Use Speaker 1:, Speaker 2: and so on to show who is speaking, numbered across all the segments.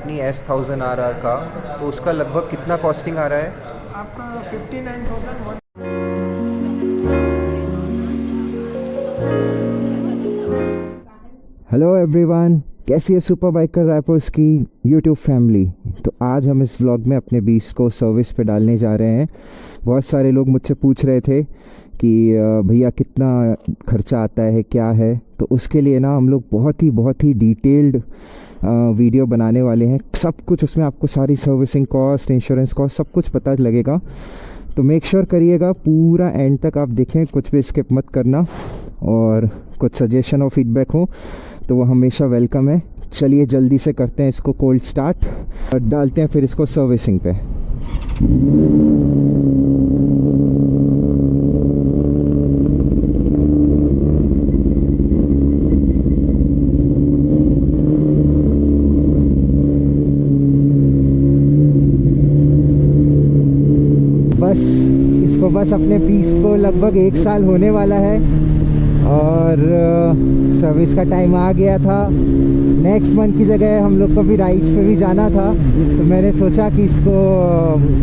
Speaker 1: अपनी S1000RR का, तो उसका लगभग कितना कॉस्टिंग आ रहा है?
Speaker 2: आपका 59,000।
Speaker 3: हेलो एवरीवन, कैसी है सुपर बाइकर रायपुर की यूट्यूब फैमिली। तो आज हम इस व्लॉग में अपने बीस्ट को सर्विस पे डालने जा रहे हैं। बहुत सारे लोग मुझसे पूछ रहे थे कि भैया कितना खर्चा आता है, क्या है। तो उसके लिए ना हम लोग बहुत ही डिटेल्ड वीडियो बनाने वाले हैं। सब कुछ उसमें आपको सारी सर्विसिंग कॉस्ट, इंश्योरेंस कॉस्ट सब कुछ पता लगेगा। तो मेक श्योर करिएगा पूरा एंड तक आप देखें, कुछ भी स्किप मत करना। और कुछ सजेशन और फीडबैक हो तो वो हमेशा वेलकम है। चलिए जल्दी से करते हैं इसको कोल्ड स्टार्ट और डालते हैं फिर इसको सर्विसिंग पे। बस अपने बीस्ट को लगभग 1 साल होने वाला है और सर्विस का टाइम आ गया था। नेक्स्ट मंथ की जगह हम लोग को भी राइड्स पे भी जाना था, तो मैंने सोचा कि इसको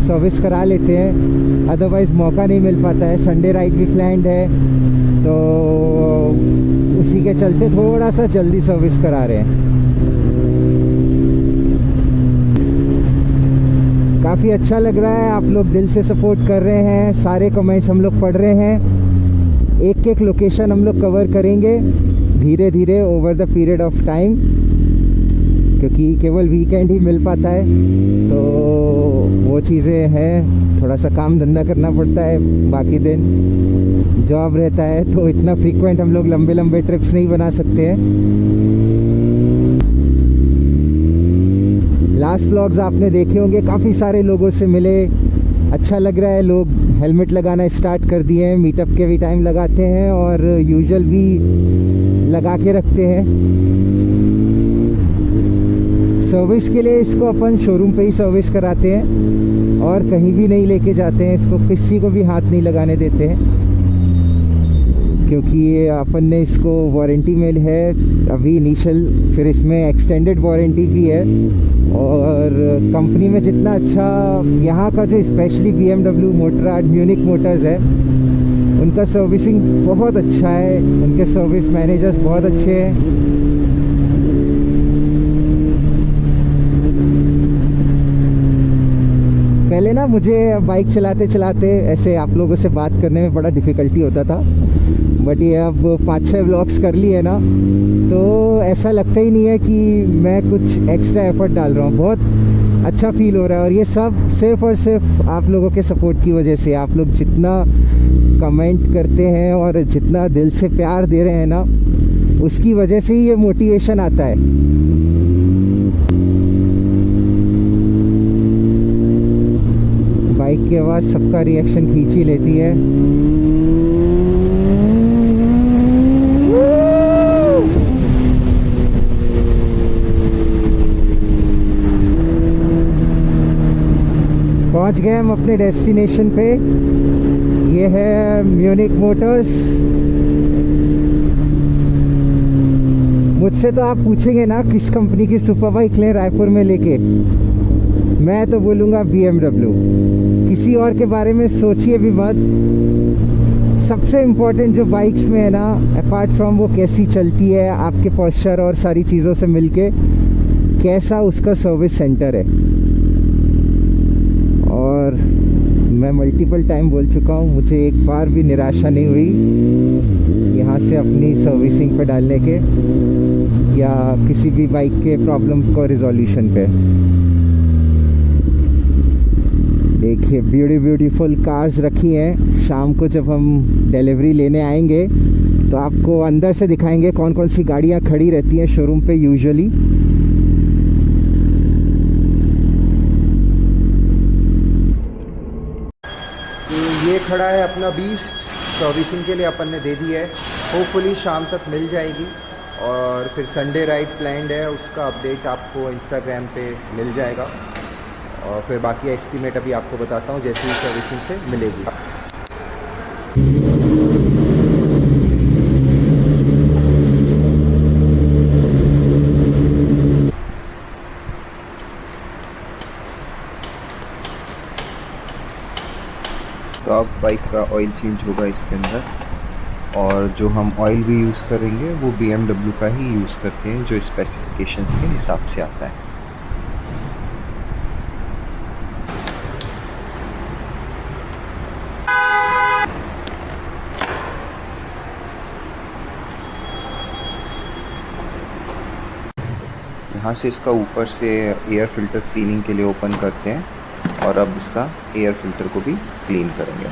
Speaker 3: सर्विस करा लेते हैं, अदरवाइज़ मौका नहीं मिल पाता है। संडे राइड भी प्लान्ड है, तो उसी के चलते थोड़ा सा जल्दी सर्विस करा रहे हैं। काफ़ी अच्छा लग रहा है, आप लोग दिल से सपोर्ट कर रहे हैं, सारे कमेंट्स हम लोग पढ़ रहे हैं। एक एक लोकेशन हम लोग कवर करेंगे धीरे धीरे over the period of time, क्योंकि केवल वीकेंड ही मिल पाता है। तो वो चीज़ें हैं, थोड़ा सा काम धंधा करना पड़ता है, बाकी दिन जॉब रहता है, तो इतना फ्रीक्वेंट हम लोग लंबे लंबे ट्रिप्स नहीं बना सकते हैं। लास्ट व्लॉग्स आपने देखे होंगे, काफ़ी सारे लोगों से मिले, अच्छा लग रहा है। लोग हेलमेट लगाना स्टार्ट कर दिए हैं, मीटअप के भी टाइम लगाते हैं और यूजुअल भी लगा के रखते हैं। सर्विस के लिए इसको अपन शोरूम पे ही सर्विस कराते हैं और कहीं भी नहीं लेके जाते हैं, इसको किसी को भी हाथ नहीं लगाने देते हैं, क्योंकि ये अपन ने इसको वारंटी में है अभी इनिशियल, फिर इसमें एक्सटेंडेड वारंटी भी है। और कंपनी में जितना अच्छा यहाँ का जो specially BMW Motorrad Munich Motors है, उनका सर्विसिंग बहुत अच्छा है, उनके सर्विस मैनेजर्स बहुत अच्छे हैं। पहले ना मुझे बाइक चलाते चलाते ऐसे आप लोगों से बात करने में बड़ा डिफ़िकल्टी होता था, बट ये अब 5-6 व्लॉग्स कर लिए ना, तो ऐसा लगता ही नहीं है कि मैं कुछ एक्स्ट्रा एफर्ट डाल रहा हूँ। बहुत अच्छा फील हो रहा है, और ये सब सिर्फ और सिर्फ आप लोगों के सपोर्ट की वजह से। आप लोग जितना कमेंट करते हैं और जितना दिल से प्यार दे रहे हैं ना, उसकी वजह से ही ये मोटिवेशन आता है। बाइक की आवाज़ सबका रिएक्शन खींच ही लेती है। पहुंच गए हम अपने डेस्टिनेशन पे। ये है म्यूनिक मोटर्स। मुझसे तो आप पूछेंगे ना किस कंपनी की सुपर बाइक लें रायपुर में लेके, मैं तो बोलूँगा BMW। किसी और के बारे में सोचिए भी मत। सबसे इम्पोर्टेंट जो बाइक्स में है ना, अपार्ट फ्रॉम वो कैसी चलती है, आपके पोस्चर और सारी चीज़ों से मिलके कैसा उसका सर्विस सेंटर है। और मैं मल्टीपल टाइम बोल चुका हूँ, मुझे एक बार भी निराशा नहीं हुई यहाँ से अपनी सर्विसिंग पे डालने के या किसी भी बाइक के प्रॉब्लम को रिजोल्यूशन पे। देखिए ब्यूटीफुल कार्स रखी हैं। शाम को जब हम डिलीवरी लेने आएंगे तो आपको अंदर से दिखाएंगे कौन कौन सी गाड़ियाँ खड़ी रहती हैं शोरूम पे यूजुअली।
Speaker 1: ये खड़ा है अपना बीस्ट, सर्विसिंग के लिए अपन ने दे दी है। होपफुली शाम तक मिल जाएगी, और फिर संडे राइड प्लान्ड है, उसका अपडेट आपको इंस्टाग्राम पे मिल जाएगा। और फिर बाकी एस्टीमेट अभी आपको बताता हूँ जैसे ही सर्विसिंग से मिलेगी। तो अब बाइक का ऑयल चेंज होगा इसके अंदर, और जो हम ऑयल भी यूज़ करेंगे वो BMW का ही यूज़ करते हैं जो स्पेसिफिकेशंस के हिसाब से आता है। यहाँ से इसका ऊपर से एयर फिल्टर क्लीनिंग के लिए ओपन करते हैं और अब इसका एयर फिल्टर को भी क्लीन करेंगे।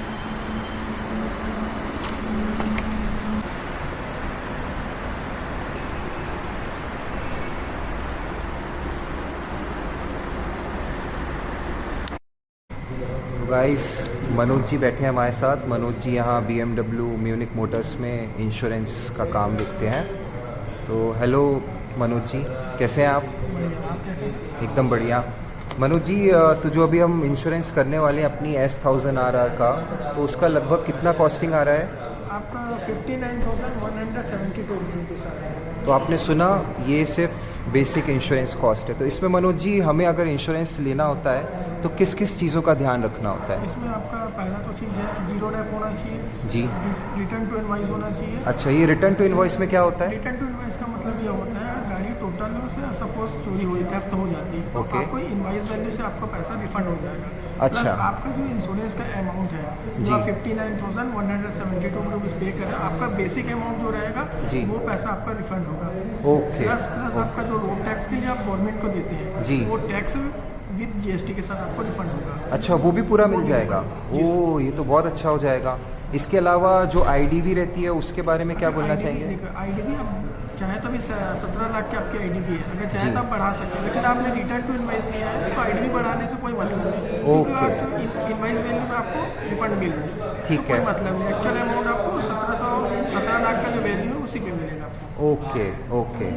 Speaker 1: तो गाइस मनोज जी बैठे हैं हमारे साथ। मनोज जी यहाँ BMW म्यूनिक मोटर्स में इंश्योरेंस का काम देखते हैं। तो हेलो मनोज जी, कैसे हैं आप? एकदम बढ़िया। मनोज जी, तो जो अभी हम इंश्योरेंस करने वाले हैं अपनी S1000RR का, तो उसका लगभग कितना कॉस्टिंग आ रहा है?
Speaker 2: आपका 59,172 रुपीज़ आ रहा है।
Speaker 1: तो आपने सुना, ये सिर्फ बेसिक इंश्योरेंस कॉस्ट है। तो इसमें मनोज जी हमें अगर इंश्योरेंस लेना होता है तो किस किस चीज़ों का ध्यान रखना होता है?
Speaker 2: इसमें आपका पहला तो चीज़ है जीरो डेप होना चाहिए
Speaker 1: जी।
Speaker 2: रिटर्न टू इनवॉइस होना चाहिए।
Speaker 1: अच्छा, ये रिटर्न टू इनवॉइस में क्या होता है?
Speaker 2: रिटर्न टू इनवॉइस का मतलब ये होता है गाड़ी टोटल से सपोज चोरी हुई, थेफ्ट हो जाती है, तो
Speaker 1: ओके।
Speaker 2: आपको इनवॉइस वैल्यू से आपका पैसा रिफंड हो जाएगा।
Speaker 1: अच्छा।
Speaker 2: प्लस आपका जो इंश्योरेंस का अमाउंट है
Speaker 1: जी।
Speaker 2: जो 59,172 रुपीज़ पे करें, आपका बेसिक अमाउंट जो रहेगा
Speaker 1: जी।
Speaker 2: वो पैसा आपका रिफंड होगा।
Speaker 1: ओके।
Speaker 2: प्लस आपका जो रोड टैक्स के लिए आप गवर्नमेंट को देते हैं
Speaker 1: जी।
Speaker 2: वो टैक्स विद GST के साथ आपको रिफंड होगा।
Speaker 1: अच्छा, वो भी पूरा मिल
Speaker 2: भी
Speaker 1: जाएगा?
Speaker 2: जी।
Speaker 1: ओह, ये तो बहुत अच्छा हो जाएगा। इसके अलावा जो IDV रहती है उसके बारे में क्या बोलना चाहेंगे?
Speaker 2: IDV आप चाहे तो अभी 17 लाख की आपकी IDV है, अगर चाहे
Speaker 1: जी।
Speaker 2: तो आप बढ़ा सकते हैं, लेकिन आपने रिटर्न टू इनवाइस लिया है तो IDV बढ़ाने से कोई मतलब नहीं,
Speaker 1: ओके।
Speaker 2: क्योंकि इनवाइस वैल्यू में आपको रिफंड मिल रहा है।
Speaker 1: ठीक
Speaker 2: तो
Speaker 1: है।
Speaker 2: कोई मतलब नहीं, एक्चुअल अमाउंट आपको 17 लाख का जो वैल्यू है उसी पे मिलेगा आपको।
Speaker 1: Okay okay.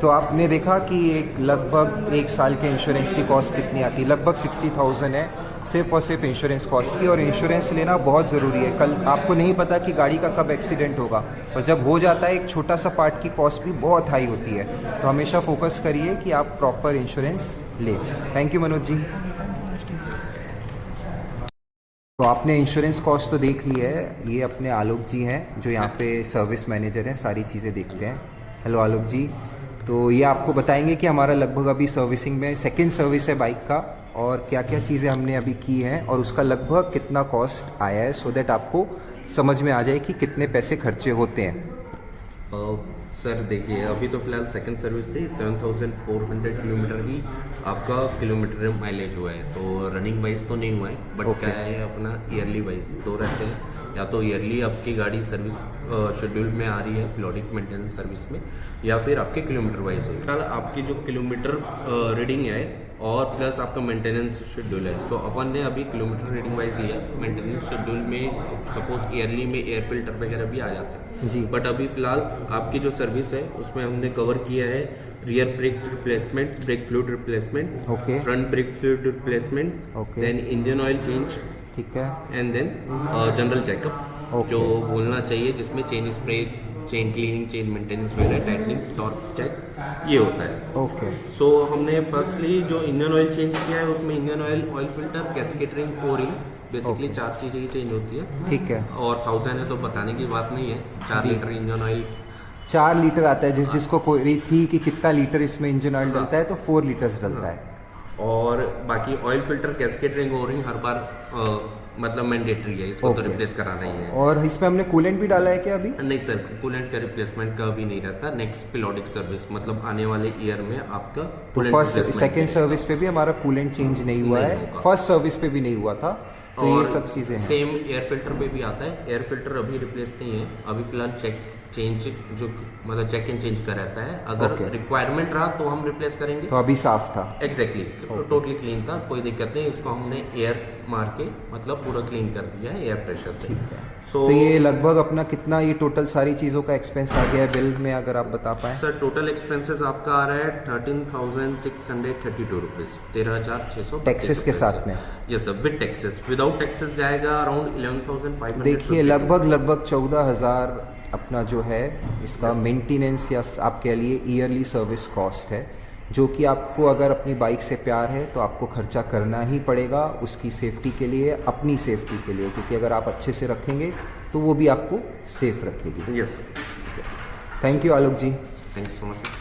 Speaker 1: तो आपने देखा कि एक लगभग 1 साल के इंश्योरेंस की कॉस्ट कितनी आती है? लगभग 60,000 है सिर्फ और सिर्फ इंश्योरेंस कॉस्ट की। और इंश्योरेंस लेना बहुत ज़रूरी है। कल आपको नहीं पता कि गाड़ी का कब एक्सीडेंट होगा, और जब हो जाता है एक छोटा सा पार्ट की कॉस्ट भी बहुत हाई होती है। तो हमेशा फोकस करिए कि आप प्रॉपर इंश्योरेंस लें। Thank you Manoj ji. तो आपने इंश्योरेंस कॉस्ट तो देख ली है। ये अपने आलोक जी हैं जो यहाँ पे सर्विस मैनेजर हैं, सारी चीज़ें देखते हैं। हेलो आलोक जी। तो ये आपको बताएंगे कि हमारा लगभग अभी सर्विसिंग में सेकंड सर्विस है बाइक का, और क्या क्या चीज़ें हमने अभी की हैं और उसका लगभग कितना कॉस्ट आया है, सो दैट आपको समझ में आ जाए कि कितने पैसे खर्चे होते हैं।
Speaker 4: सर देखिए, अभी तो फिलहाल सेकंड सर्विस थी, 7,400 किलोमीटर ही आपका किलोमीटर माइलेज हुआ है। तो रनिंग वाइज तो नहीं हुआ है, बट
Speaker 1: Okay.
Speaker 4: क्या है अपना ईयरली वाइज दो रहते हैं। या तो ईयरली आपकी गाड़ी सर्विस शेड्यूल में आ रही है पीरियोडिक मेंटेनेंस सर्विस में, या फिर आपके किलोमीटर वाइज हो। फिलहाल आपकी जो किलोमीटर रीडिंग है और प्लस आपका मेंटेनेंस शेड्यूल है, तो अपन ने अभी किलोमीटर रीडिंग वाइज लिया। मेंटेनेंस शेड्यूल में सपोज ईयरली में एयर फिल्टर वगैरह भी आ जाते हैं
Speaker 1: जी।
Speaker 4: बट अभी फिलहाल आपकी जो सर्विस है उसमें हमने कवर किया है rear brake replacement, brake fluid replacement,
Speaker 1: Okay.
Speaker 4: Front brake fluid replacement,
Speaker 1: Okay.
Speaker 4: Then engine oil change,
Speaker 1: ठीक है।
Speaker 4: And then general checkup
Speaker 1: Okay.
Speaker 4: जो बोलना चाहिए, जिसमें chain spray, chain cleaning, chain maintenance वगैरह, टाइटनिंग, टॉर्क चेक, ये होता है।
Speaker 1: ओके।
Speaker 4: सो हमने फर्स्टली जो इंजन ऑयल चेंज किया है उसमें engine oil filter, gasket ring, O ring, basically
Speaker 1: Okay.
Speaker 4: 4 चीज़ें ही चेंज होती है।
Speaker 1: ठीक है।
Speaker 4: और 1000 है तो बताने की बात नहीं है। 4
Speaker 1: जी।
Speaker 4: लीटर इंजन ऑयल
Speaker 1: 4 लीटर आता है। जिसको कोई थी कि कितना लीटर इसमें इंजन ऑयल डलता है, तो 4 लीटर्स डलता है।
Speaker 4: और बाकी oil filter, gasket ring, O ring हर बार मतलब मैंडेटरी है, इसको तो
Speaker 1: Okay.
Speaker 4: रिप्लेस कराना ही है।
Speaker 1: और इसमें हमने कूलेंट भी डाला है क्या अभी?
Speaker 4: नहीं सर, कूलेंट का रिप्लेसमेंट का भी नहीं रहता। नेक्स्ट पीरियोडिक सर्विस मतलब आने वाले ईयर में आपका
Speaker 1: तो
Speaker 4: coolant
Speaker 1: फर्स्ट
Speaker 4: replacement
Speaker 1: सेकंड
Speaker 4: है।
Speaker 1: सर्विस पे भी हमारा कूलेंट चेंज नहीं हुआ
Speaker 4: नहीं
Speaker 1: है,
Speaker 4: होगा।
Speaker 1: फर्स्ट सर्विस पे भी नहीं हुआ था। तो ये
Speaker 4: और
Speaker 1: सब चीज़ें हैं।
Speaker 4: सेम एयर फिल्टर पे भी आता है। एयर फिल्टर अभी रिप्लेस नहीं है, अभी फिलहाल चेंज जो मतलब चेक एंड चेंज का रहता है। अगर
Speaker 1: Okay.
Speaker 4: रिक्वायरमेंट रहा तो हम रिप्लेस करेंगे।
Speaker 1: तो अभी साफ था।
Speaker 4: एग्जैक्टली टोटली क्लीन था, कोई दिक्कत नहीं। उसको हमने एयर मार के मतलब पूरा क्लीन कर दिया है एयर प्रेशर से।
Speaker 1: ठीक है।
Speaker 4: सो
Speaker 1: तो ये लगभग अपना कितना ये टोटल सारी चीज़ों का एक्सपेंस आ गया है बिल में, अगर आप बता पाएँ?
Speaker 4: सर टोटल एक्सपेंसेस आपका आ रहा है 13,632 रुपीज़, 13,600
Speaker 1: टैक्सेस के साथ में।
Speaker 4: Yes sir, with taxes. Without taxes जाएगा अराउंड 11,500।
Speaker 1: देखिए लगभग 14,000 अपना जो है इसका मेंटेनेंस या आप कह लिए ईयरली सर्विस कॉस्ट है, जो कि आपको अगर अपनी बाइक से प्यार है तो आपको खर्चा करना ही पड़ेगा उसकी सेफ्टी के लिए, अपनी सेफ्टी के लिए, क्योंकि अगर आप अच्छे से रखेंगे तो वो भी आपको सेफ रखेगी।
Speaker 4: Yes sir.
Speaker 1: Thank you Alok ji.
Speaker 4: Thank you so much sir.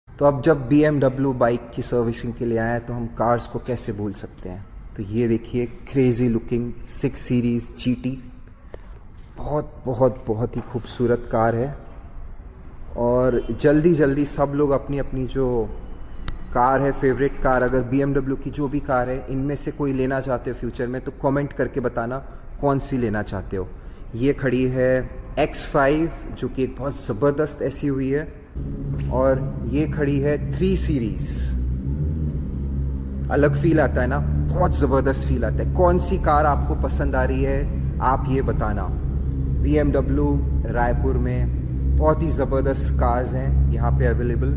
Speaker 1: तो अब जब BMW बाइक की सर्विसिंग के लिए आए तो हम कार्स को कैसे भूल सकते हैं। तो ये देखिए क्रेज़ी लुकिंग 6 सीरीज़ GT, बहुत बहुत बहुत ही खूबसूरत कार है। और जल्दी जल्दी सब लोग अपनी अपनी जो कार है, फेवरेट कार, अगर BMW की जो भी कार है इनमें से कोई लेना चाहते हो फ्यूचर में तो कमेंट करके बताना कौन सी लेना चाहते हो। ये खड़ी है X5 जो कि एक बहुत ज़बरदस्त SUV है, और ये खड़ी है 3 सीरीज़। अलग फील आता है ना, बहुत ज़बरदस्त फील आता है। कौन सी कार आपको पसंद आ रही है आप ये बताना। BMW रायपुर में बहुत ही ज़बरदस्त कार्स हैं यहाँ पे अवेलेबल।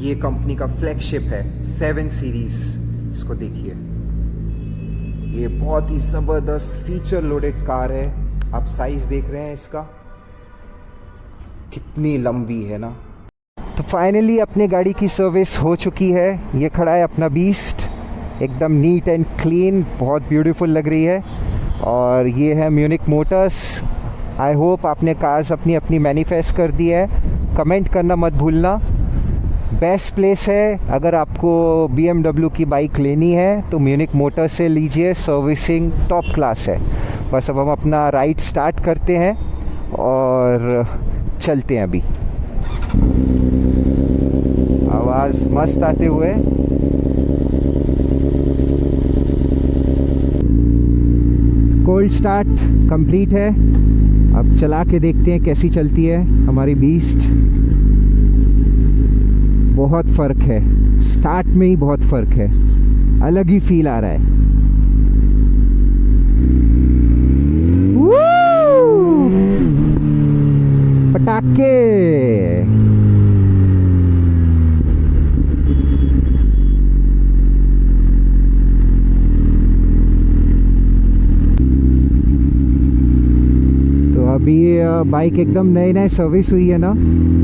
Speaker 1: ये कंपनी का फ्लैगशिप है 7 सीरीज़, इसको देखिए, ये बहुत ही ज़बरदस्त फीचर लोडेड कार है। आप साइज़ देख रहे हैं इसका कितनी लंबी है ना।
Speaker 3: तो फाइनली अपने गाड़ी की सर्विस हो चुकी है। ये खड़ा है अपना बीस्ट, एकदम नीट एंड क्लीन, बहुत ब्यूटीफुल लग रही है। और ये है म्यूनिक मोटर्स। आई होप आपने कार्स अपनी अपनी मैनिफेस्ट कर दी है। कमेंट करना मत भूलना। बेस्ट प्लेस है अगर आपको BMW की बाइक लेनी है तो म्यूनिक मोटर्स से लीजिए, सर्विसिंग टॉप क्लास है। बस अब हम अपना राइड स्टार्ट करते हैं और चलते हैं। अभी आवाज़ मस्त आते हुए। कोल्ड स्टार्ट कंप्लीट है। अब चला के देखते हैं कैसी चलती है हमारी बीस्ट। बहुत फ़र्क है, स्टार्ट में ही बहुत फ़र्क है, अलग ही फील आ रहा है। पटाखे। तो अभी बाइक एकदम नए नए सर्विस हुई है ना,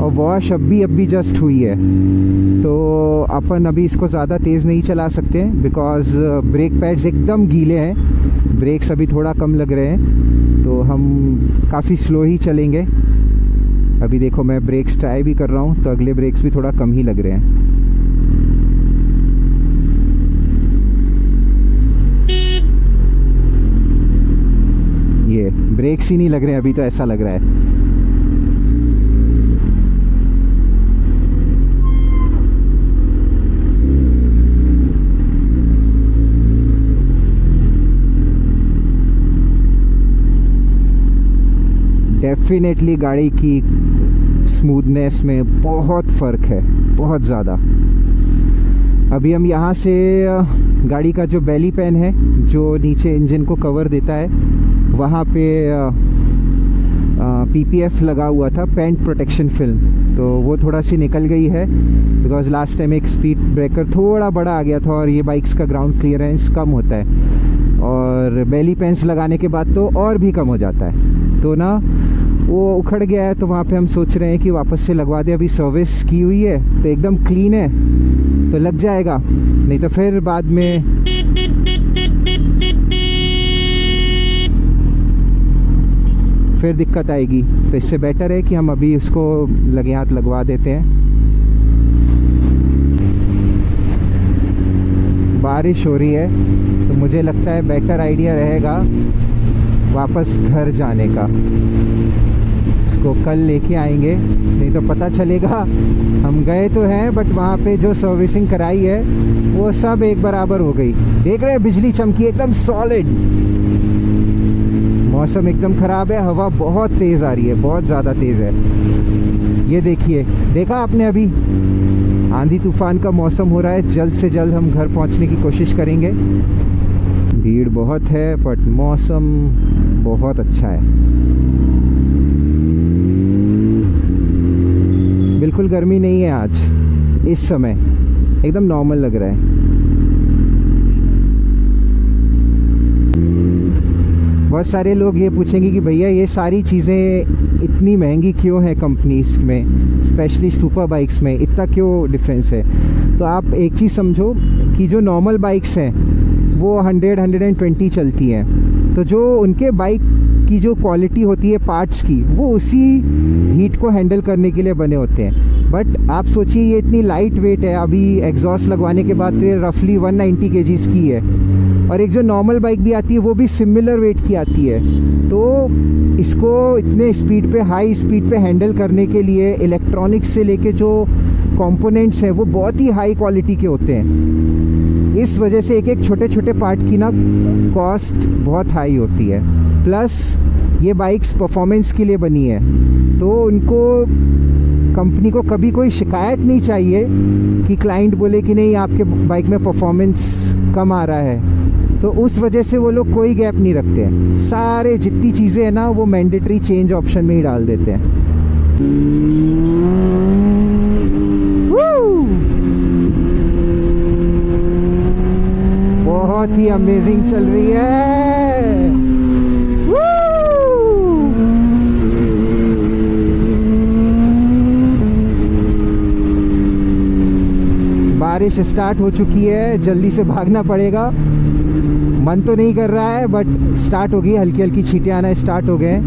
Speaker 3: और वॉश अभी जस्ट हुई है। तो अपन अभी इसको ज़्यादा तेज़ नहीं चला सकते बिकॉज़ ब्रेक पैड्स एकदम गीले हैं, ब्रेक्स अभी थोड़ा कम लग रहे हैं, तो हम काफ़ी स्लो ही चलेंगे। अभी देखो मैं ब्रेक्स ट्राई भी कर रहा हूँ तो अगले ब्रेक्स भी थोड़ा कम ही लग रहे हैं। ये ब्रेक्स ही नहीं लग रहे हैं अभी, तो ऐसा लग रहा है। डेफिनेटली गाड़ी की स्मूथनेस में बहुत फ़र्क है, बहुत ज़्यादा। अभी हम यहाँ से गाड़ी का जो बेली पैन है जो नीचे इंजन को कवर देता है, वहाँ पे PPF लगा हुआ था, पेंट प्रोटेक्शन फिल्म, तो वो थोड़ा सी निकल गई है बिकॉज़ लास्ट टाइम एक स्पीड ब्रेकर थोड़ा बड़ा आ गया था और ये बाइक्स का ग्राउंड क्लियरेंस कम होता है, और बेली पेंस लगाने के बाद तो और भी कम हो जाता है, तो ना वो उखड़ गया है। तो वहाँ पे हम सोच रहे हैं कि वापस से लगवा दें। अभी सर्विस की हुई है तो एकदम क्लीन है तो लग जाएगा, नहीं तो फिर बाद में फिर दिक्कत आएगी। तो इससे बेटर है कि हम अभी उसको लगे हाथ लगवा देते हैं। बारिश हो रही है तो मुझे लगता है बेटर आइडिया रहेगा वापस घर जाने का। इसको कल लेके आएंगे, नहीं तो पता चलेगा हम गए तो हैं बट वहाँ पे जो सर्विसिंग कराई है वो सब एक बराबर हो गई। देख रहे हैं बिजली चमकी एकदम सॉलिड। मौसम एकदम ख़राब है, हवा बहुत तेज़ आ रही है, बहुत ज़्यादा तेज़ है। ये देखिए, देखा आपने अभी आंधी तूफान का मौसम हो रहा है। जल्द से जल्द हम घर पहुंचने की कोशिश करेंगे। भीड़ बहुत है बट मौसम बहुत अच्छा है, बिल्कुल गर्मी नहीं है आज। इस समय एकदम नॉर्मल लग रहा है। बहुत सारे लोग ये पूछेंगे कि भैया ये सारी चीज़ें इतनी महंगी क्यों है कंपनीज में, स्पेशली सुपर बाइक्स में इतना क्यों डिफरेंस है? तो आप एक चीज़ समझो कि जो नॉर्मल बाइक्स हैं वो 100-120 चलती हैं, तो जो उनके बाइक की जो क्वालिटी होती है पार्ट्स की, वो उसी हीट को हैंडल करने के लिए बने होते हैं। बट आप सोचिए ये इतनी लाइट वेट है, अभी एग्जॉस्ट लगवाने के बाद तो ये रफली 190 kgs की है, और एक जो नॉर्मल बाइक भी आती है वो भी सिमिलर वेट की आती है। तो इसको इतने स्पीड पे, हाई स्पीड पे हैंडल करने के लिए इलेक्ट्रॉनिक्स से लेके जो कंपोनेंट्स हैं वो बहुत ही हाई क्वालिटी के होते हैं। इस वजह से एक एक छोटे छोटे पार्ट की ना कॉस्ट बहुत हाई होती है। प्लस ये बाइक्स परफॉर्मेंस के लिए बनी है, तो उनको, कंपनी को कभी कोई शिकायत नहीं चाहिए कि क्लाइंट बोले कि नहीं आपके बाइक में परफॉर्मेंस कम आ रहा है। तो उस वजह से वो लोग कोई गैप नहीं रखते हैं, सारे जितनी चीज़ें हैं ना वो मैंडेटरी चेंज ऑप्शन में ही डाल देते हैं। बहुत ही अमेजिंग चल रही है। बारिश स्टार्ट हो चुकी है, जल्दी से भागना पड़ेगा। मन तो नहीं कर रहा है बट स्टार्ट हो गई, हल्की हल्की छींटे आना स्टार्ट हो गए।